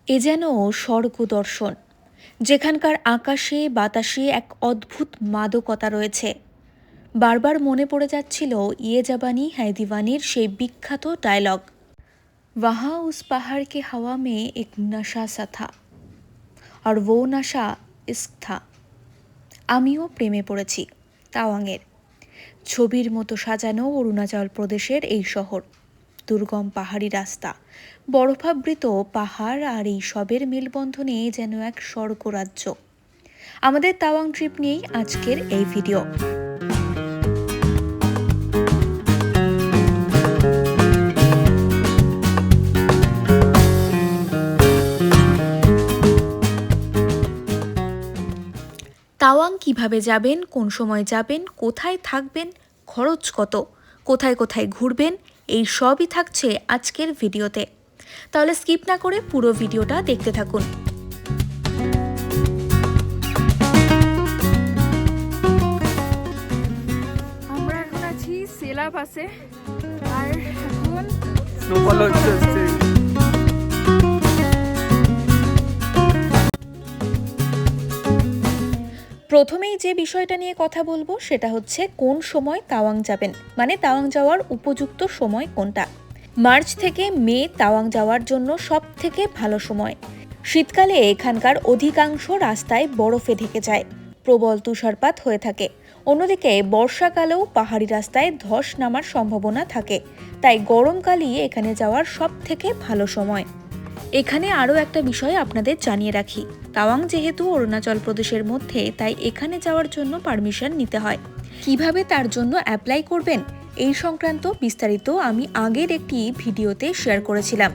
এ যেন স্বর্গ দর্শন, যেখানকার আকাশে বাতাসে এক অদ্ভুত মাদকতা রয়েছে। বারবার মনে পড়ে যাচ্ছিল ইয়ে জাবানি হ্যায় দিওয়ানির সেই বিখ্যাত ডায়লগ, ওয়াহা উস পাহাড় কে হাওয়া মে এক নশা সা থা আর वो নশা ইস্ক থা। আমিও প্রেমে পড়েছি তাওয়াংয়ের। ছবির মতো সাজানো অরুণাচল প্রদেশের এই শহর, দুর্গম পাহাড়ি রাস্তা, বরফাবৃত পাহাড় আর এই সবের মেলবন্ধনে যেন এক স্বর্গরাজ্য। আমাদের তাওয়াং ট্রিপ নিয়েই আজকের এই ভিডিও। তাওয়াং কিভাবে যাবেন, কোন সময় যাবেন, কোথায় থাকবেন, খরচ কত, কোথায় কোথায় ঘুরবেন, এই সবই থাকছে আজকের ভিডিওতে। তাহলে স্কিপ না করে পুরো ভিডিওটা দেখতে থাকুন। আমরা এখন আছি সেলা পাসে, আর এখন স্নোফল হচ্ছে। প্রথমেই যে বিষয়টা নিয়ে কথা বলবো সেটা হচ্ছে কোন সময় তাওয়াং যাবেন, মানে তাওয়াং যাওয়ার উপযুক্ত সময় কোনটা। মার্চ থেকে মে তাওয়াং যাওয়ার জন্য সব থেকে ভালো সময়। শীতকালে এখানকার অধিকাংশ রাস্তায় বরফে ঢেকে যায়, প্রবল তুষারপাত হয়ে থাকে। অন্যদিকে বর্ষাকালেও পাহাড়ি রাস্তায় ধস নামার সম্ভাবনা থাকে, তাই গরমকালই এখানে যাওয়ার সব থেকে ভালো সময়। এখানে আরও একটা বিষয় আপনাদের জানিয়ে রাখি, তাওয়াং যেহেতু অরুণাচল প্রদেশের মধ্যে, তাই এখানে যাওয়ার জন্য পারমিশন নিতে হয়। কিভাবে তার জন্য অ্যাপ্লাই করবেন এই সংক্রান্ত বিস্তারিত আমি আগের একটি ভিডিওতে শেয়ার করেছিলাম।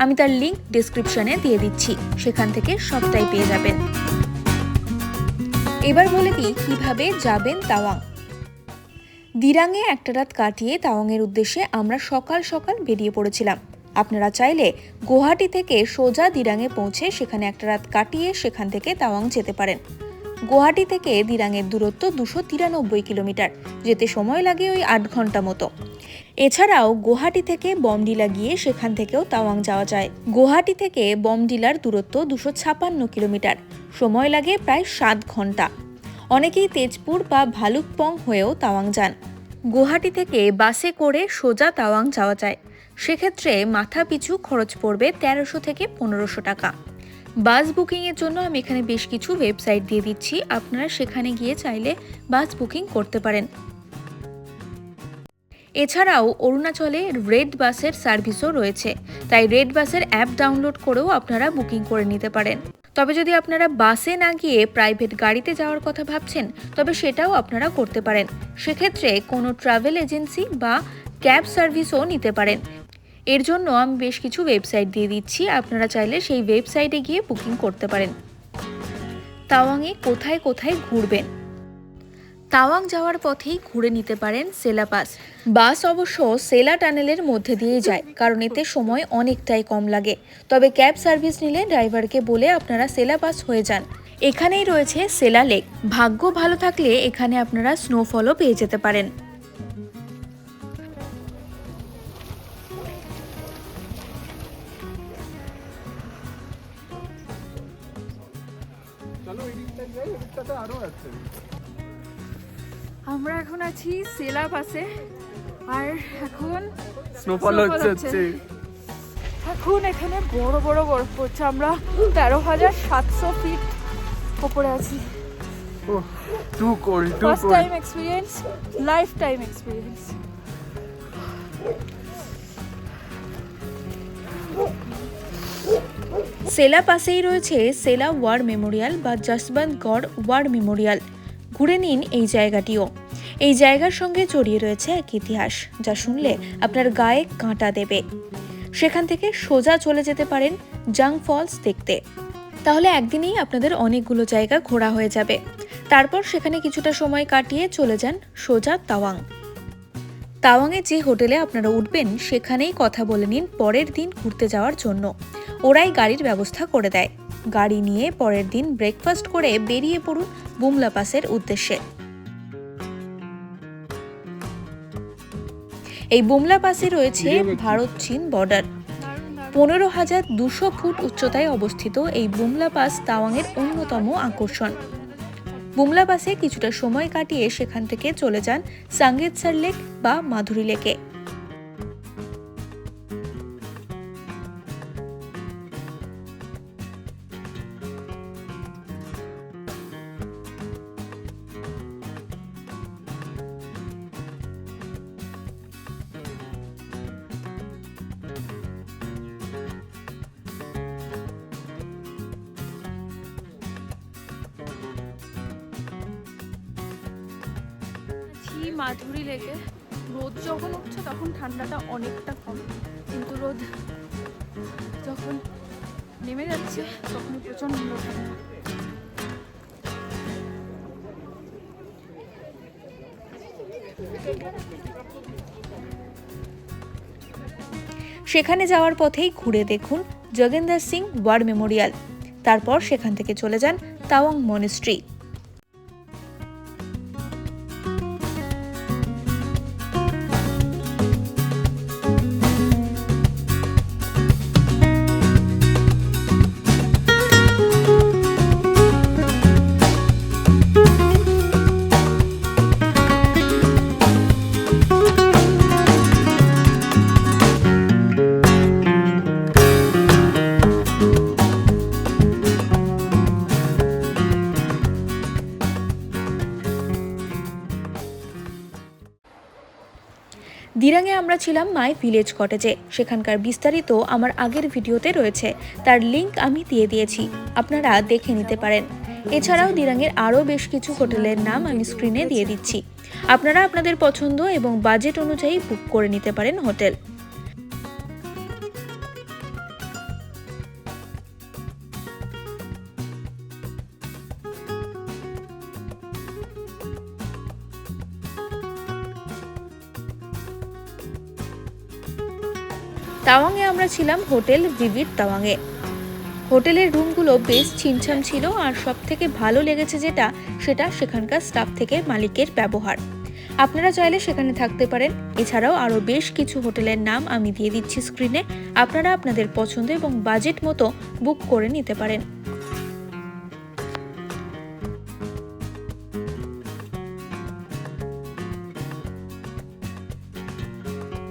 আমি তার লিংক ডেসক্রিপশনে দিয়ে দিচ্ছি, সেখান থেকে সবটাই পেয়ে যাবেন। এবার বলে দিই কিভাবে যাবেন তাওয়াং। দিরাঙে একটা রাত কাটিয়ে তাওয়াংয়ের উদ্দেশ্যে আমরা সকাল সকাল বেরিয়ে পড়েছিলাম। আপনারা চাইলে গুয়াহাটি থেকে সোজা দিরাঙে পৌঁছে সেখানে একটা রাত কাটিয়ে সেখান থেকে তাওয়াং যেতে পারেন। গুয়াহাটি থেকে দিরাঙের দূরত্ব 293 কিলোমিটার, যেতে সময় লাগে ওই 8 ঘন্টা মতো। এছাড়াও গুয়াহাটি থেকে বমডিলা গিয়ে সেখান থেকেও তাওয়াং যাওয়া যায়। গুয়াহাটি থেকে বমডিলার দূরত্ব 256 কিলোমিটার, সময় লাগে প্রায় 7 ঘন্টা। অনেকেই তেজপুর বা ভালুকপং হয়েও তাওয়াং যান। গুয়াহাটি থেকে বাসে করে সোজা তাওয়াং যাওয়া যায়, সেক্ষেত্রে মাথা পিছু খরচ পড়বে 1300 থেকে 1500 টাকা। বাস বুকিংয়ের জন্য আমি এখানে বেশ কিছু ওয়েবসাইট দিয়ে দিচ্ছি, আপনারা সেখানে গিয়ে চাইলে বাস বুকিং করতে পারেন। এছাড়াও অরুণাচলে রেড বাসের সার্ভিসও রয়েছে, তাই রেড বাসের অ্যাপ ডাউনলোড করেও আপনারা বুকিং করে নিতে পারেন। তবে যদি আপনারা বাসে না গিয়ে প্রাইভেট গাড়িতে যাওয়ার কথা ভাবছেন, তবে সেটাও আপনারা করতে পারেন। সেক্ষেত্রে কোনো ট্রাভেল এজেন্সি বা ক্যাব সার্ভিসও নিতে পারেন। এর জন্য আমি বেশ কিছু ওয়েবসাইট দিয়ে দিচ্ছি, আপনারা চাইলে সেই ওয়েবসাইটে গিয়ে বুকিং করতে পারেন। তাওয়াংয়ে কোথায় কোথায় ঘুরবেন। তাওয়াং যাওয়ার পথেই ঘুরে নিতে পারেন সেলা পাস। বাস অবশ্য সেলা টানেলের মধ্যে দিয়ে যায়, কারণ এতে সময় অনেকটাই কম লাগে। তবে ক্যাব সার্ভিস নিলে ড্রাইভারকে বলে আপনারা সেলা পাস হয়ে যান। এখানেই রয়েছে সেলা লেক। ভাগ্য ভালো থাকলে এখানে আপনারা স্নোফলও পেয়ে যেতে পারেন। আমরা এখন আছি সেলা পাসে, আর এখন স্নোফল হচ্ছে। এখন এখানে বড় বড় বরফ পড়ছে। আমরা 13,700 ফিট উপরে আছি। Too cold. First time experience, lifetime experience. Sela পাশেই রয়েছে সেলা ওয়ার মেমোরিয়াল বা যশবন্তগড় ওয়ার মেমোরিয়াল। ঘুরে নিন এই জায়গাটিও। এই জায়গার সঙ্গে জড়িয়ে রয়েছে এক ইতিহাস, যা শুনলে আপনার গায়ে কাঁটা দেবে। সেখান থেকে সোজা চলে যেতে পারেন জাং ফলস দেখতে। তাহলে একদিনেই আপনাদের অনেকগুলো জায়গা ঘোরা হয়ে যাবে। তারপর সেখানে কিছুটা সময় কাটিয়ে চলে যান সোজা তাওয়াং। তাওয়াংয়ে যে হোটেলে আপনারা উঠবেন সেখানেই কথা বলে নিন পরের দিন ঘুরতে যাওয়ার জন্য। ওরাই গাড়ির ব্যবস্থা করে দেয়। গাড়ি নিয়ে পরের দিন ব্রেকফাস্ট করে বেরিয়ে পড়ুন বুমলা পাসের উদ্দেশ্যে। এই বুমলা পাসে রয়েছে ভারত চীন বর্ডার। 15,200 ফুট উচ্চতায় অবস্থিত এই বুমলা পাস তাওয়াংয়ের অন্যতম আকর্ষণ। বুমলা পাসে কিছুটা সময় কাটিয়ে সেখান থেকে চলে যান সাঙ্গেতসার লেক বা মাধুরী লেকে। মাধুরী লেকে রোদ যখন উঠছে তখন ঠান্ডাটা অনেকটা কম, কিন্তু রোদ যখন নেমে যাচ্ছে তখন প্রচন্ড ঠান্ডা। সেখানে যাওয়ার পথেই ঘুরে দেখুন জগেন্দর সিং ওয়ার মেমোরিয়াল। তারপর সেখান থেকে চলে যান তাওয়াং মনেস্ট্রি। দিরাংয়ে আমরা ছিলাম মাই ভিলেজ কটেজে। সেখানকার বিস্তারিত আমার আগের ভিডিওতে রয়েছে, তার লিংক আমি দিয়ে দিয়েছি, আপনারা দেখে নিতে পারেন। এছাড়াও দিরাংয়ের আরও বেশ কিছু হোটেলের নাম আমি স্ক্রিনে দিয়ে দিচ্ছি, আপনারা আপনাদের পছন্দ এবং বাজেট অনুযায়ী বুক করে নিতে পারেন হোটেল। তাওয়াংয়ে আমরা ছিলাম হোটেল ভিভিড তাওয়াংয়ে। হোটেলের রুমগুলো বেশ ছিমছাম ছিল, আর সব থেকে ভালো লেগেছে সেটা সেখানকার স্টাফ থেকে মালিকের ব্যবহার। আপনারা চাইলে সেখানে থাকতে পারেন। এছাড়াও আরও বেশ কিছু হোটেলের নাম আমি দিয়ে দিচ্ছি স্ক্রিনে, আপনারা আপনাদের পছন্দ এবং বাজেট মতো বুক করে নিতে পারেন।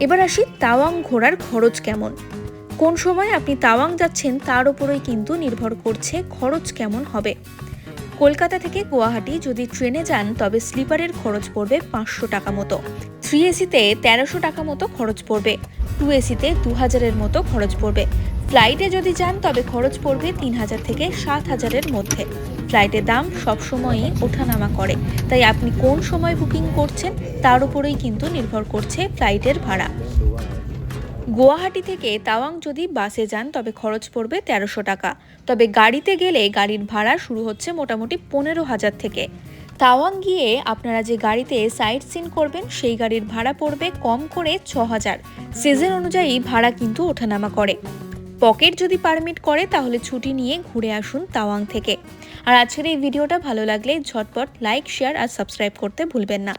এবার আসি তাওয়াং ঘোরার খরচ কেমন। কোন সময় আপনি তাওয়াং যাচ্ছেন তার উপরেই কিন্তু নির্ভর করছে খরচ কেমন হবে। কলকাতা থেকে গুয়াহাটি যদি ট্রেনে যান তবে স্লিপারের খরচ পড়বে 500 টাকা মতো, 3 এসিতে 1300 টাকা মতো খরচ পড়বে, 2 এসিতে 2000-এর মতো খরচ পড়বে। ফ্লাইটে যদি যান তবে খরচ পড়বে 3000 থেকে 7000-এর মধ্যে। ফ্লাইটের দাম সবসময়ই ওঠানামা করে, তাই আপনি কোন সময় বুকিং করছেন তার উপরেই কিন্তু নির্ভর করছে ফ্লাইটের ভাড়া। গুয়াহাটি থেকে তাওয়াং যদি বাসে যান তবে খরচ পড়বে 1300 টাকা, তবে গাড়িতে গেলে গাড়ির ভাড়া শুরু হচ্ছে মোটামুটি 15,000 থেকে। তাওয়াং গিয়ে আপনারা যে গাড়িতে সাইট সিন করবেন সেই গাড়ির ভাড়া পড়বে কম করে 6000। সিজন অনুযায়ী ভাড়া কিন্তু ওঠানামা করে। পকেট যদি পারমিট করে তাহলে ছুটি নিয়ে ঘুরে আসুন তাওয়াং থেকে। আর আজকের এই ভিডিওটা ভালো লাগলে ঝটপট লাইক, শেয়ার আর সাবস্ক্রাইব করতে ভুলবেন না।